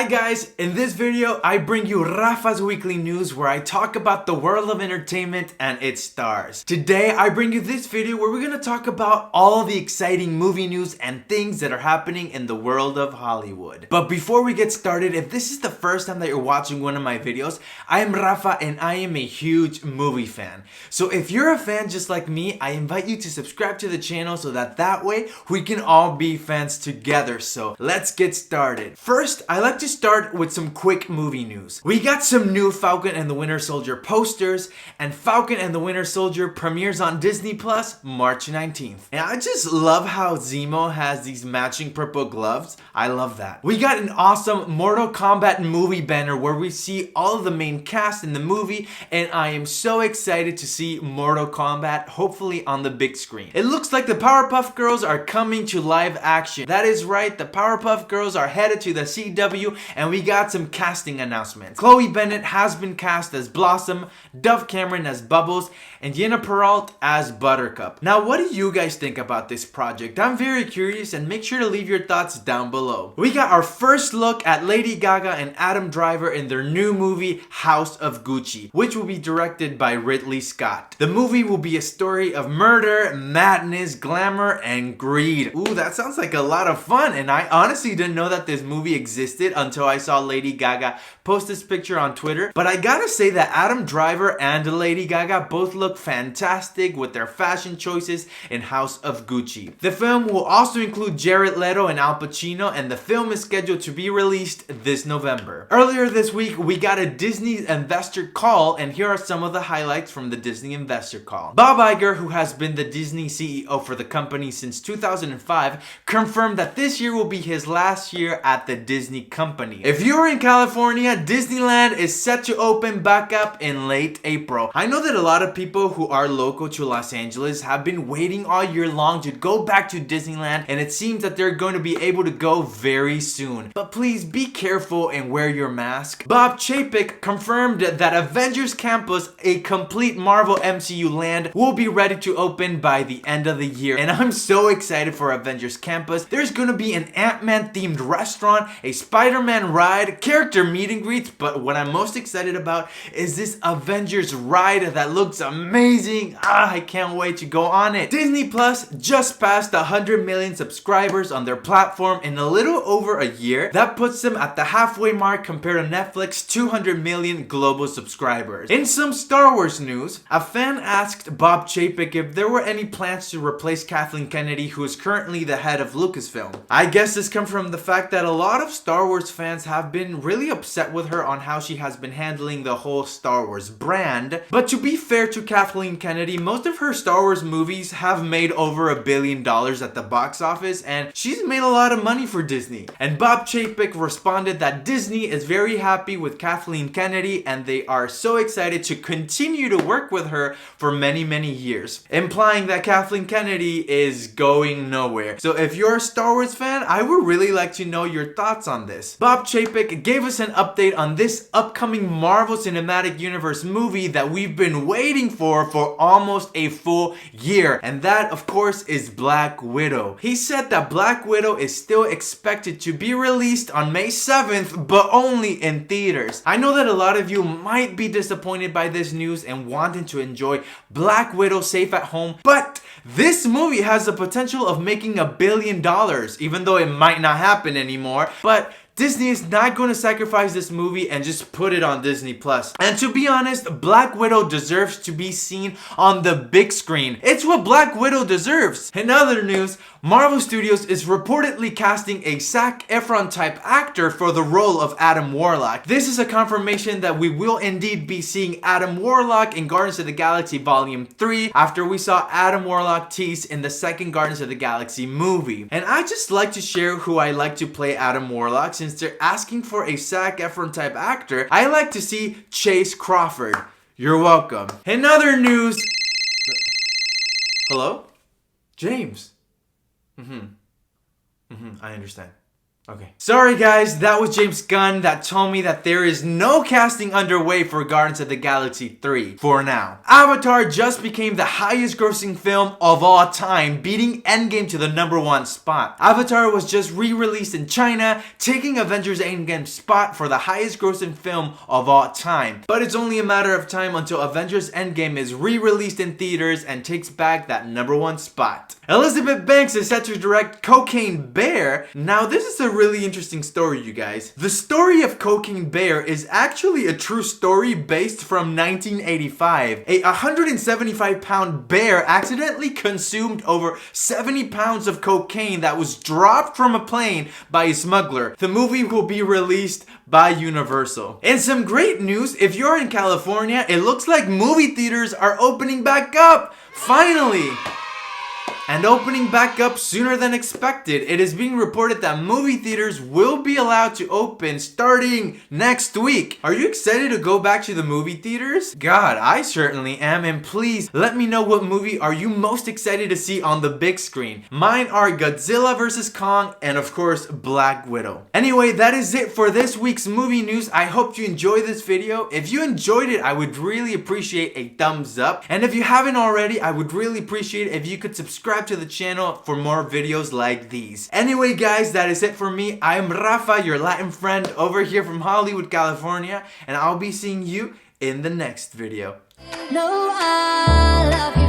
Hi guys, in this video I bring you Rafa's weekly news where I talk about the world of entertainment and its stars. Today I bring you this video where we're going to talk about all the exciting movie news and things that are happening in the world of Hollywood. But before we get started, if this is the first time that you're watching one of my videos, I am Rafa and I am a huge movie fan. So if you're a fan just like me, I invite you to subscribe to the channel so that way we can all be fans together. So let's get started. First, I like to start with some quick movie news. We got some new Falcon and the Winter Soldier posters, and Falcon and the Winter Soldier premieres on Disney Plus March 19th. And I just love how Zemo has these matching purple gloves. I love that. We got an awesome Mortal Kombat movie banner where we see all of the main cast in the movie, and I am so excited to see Mortal Kombat hopefully on the big screen. It looks like the Powerpuff Girls are coming to live action. That is right, the Powerpuff Girls are headed to the CW, and we got some casting announcements. Chloe Bennett has been cast as Blossom, Dove Cameron as Bubbles, and Jenna Peralt as Buttercup. Now, what do you guys think about this project? I'm very curious, and make sure to leave your thoughts down below. We got our first look at Lady Gaga and Adam Driver in their new movie, House of Gucci, which will be directed by Ridley Scott. The movie will be a story of murder, madness, glamour, and greed. Ooh, that sounds like a lot of fun, and I honestly didn't know that this movie existed until I saw Lady Gaga post this picture on Twitter. But I gotta say that Adam Driver and Lady Gaga both look fantastic with their fashion choices in House of Gucci. The film will also include Jared Leto and Al Pacino, and the film is scheduled to be released this November. Earlier this week, we got a Disney investor call, and here are some of the highlights from the Disney investor call. Bob Iger, who has been the Disney CEO for the company since 2005, confirmed that this year will be his last year at the Disney company. If you're in California, Disneyland is set to open back up in late April. I know that a lot of people who are local to Los Angeles have been waiting all year long to go back to Disneyland, and it seems that they're going to be able to go very soon. But please be careful and wear your mask. Bob Chapek confirmed that Avengers Campus, a complete Marvel MCU land, will be ready to open by the end of the year. And I'm so excited for Avengers Campus. There's going to be an Ant-Man themed restaurant, a Spider-Man ride, character meet and greets, but what I'm most excited about is this Avengers ride that looks amazing. I can't wait to go on it. Disney Plus just passed 100 million subscribers on their platform in a little over a year. That puts them at the halfway mark compared to Netflix's 200 million global subscribers. In some Star Wars news, a fan asked Bob Chapek if there were any plans to replace Kathleen Kennedy, who is currently the head of Lucasfilm. I guess this comes from the fact that a lot of Star Wars fans have been really upset with her on how she has been handling the whole Star Wars brand. But to be fair to Kathleen Kennedy, most of her Star Wars movies have made over $1 billion at the box office, and she's made a lot of money for Disney. And Bob Chapek responded that Disney is very happy with Kathleen Kennedy and they are so excited to continue to work with her for many, many years, implying that Kathleen Kennedy is going nowhere. So if you're a Star Wars fan, I would really like to know your thoughts on this. Bob Chapek gave us an update on this upcoming Marvel Cinematic Universe movie that we've been waiting for almost a full year, and that of course is Black Widow. He said that Black Widow is still expected to be released on May 7th, but only in theaters. I know that a lot of you might be disappointed by this news and wanting to enjoy Black Widow safe at home, but this movie has the potential of making $1 billion, even though it might not happen anymore. But Disney is not going to sacrifice this movie and just put it on Disney Plus. And to be honest, Black Widow deserves to be seen on the big screen. It's what Black Widow deserves. In other news, Marvel Studios is reportedly casting a Zac Efron type actor for the role of Adam Warlock. This is a confirmation that we will indeed be seeing Adam Warlock in Guardians of the Galaxy Volume 3 after we saw Adam Warlock teased in the second Guardians of the Galaxy movie. And I just like to share who I like to play Adam Warlock. Since they're asking for a Zac Efron type actor, I like to see Chase Crawford. You're welcome. In other news... Hello? James. I understand. Okay. Sorry guys, that was James Gunn that told me that there is no casting underway for Guardians of the Galaxy 3 for now. Avatar just became the highest grossing film of all time, beating Endgame to the #1 spot. Avatar was just re-released in China, taking Avengers Endgame's spot for the highest grossing film of all time. But it's only a matter of time until Avengers Endgame is re-released in theaters and takes back that #1 spot. Elizabeth Banks is set to direct Cocaine Bear. Now this is a really interesting story, you guys. The story of Cocaine Bear is actually a true story based from 1985. A 175-pound bear accidentally consumed over 70 pounds of cocaine that was dropped from a plane by a smuggler. The movie will be released by Universal. And some great news, if you're in California, it looks like movie theaters are opening back up. Finally! And opening back up sooner than expected. It is being reported that movie theaters will be allowed to open starting next week. Are you excited to go back to the movie theaters? God, I certainly am, and please let me know what movie are you most excited to see on the big screen. Mine are Godzilla vs. Kong and of course Black Widow. Anyway, that is it for this week's movie news. I hope you enjoyed this video. If you enjoyed it, I would really appreciate a thumbs up. And if you haven't already, I would really appreciate it if you could subscribe to the channel for more videos like these. Anyway guys, that is it for me. I'm Rafa, your Latin friend over here from Hollywood, California, and I'll be seeing you in the next video. No, I love you.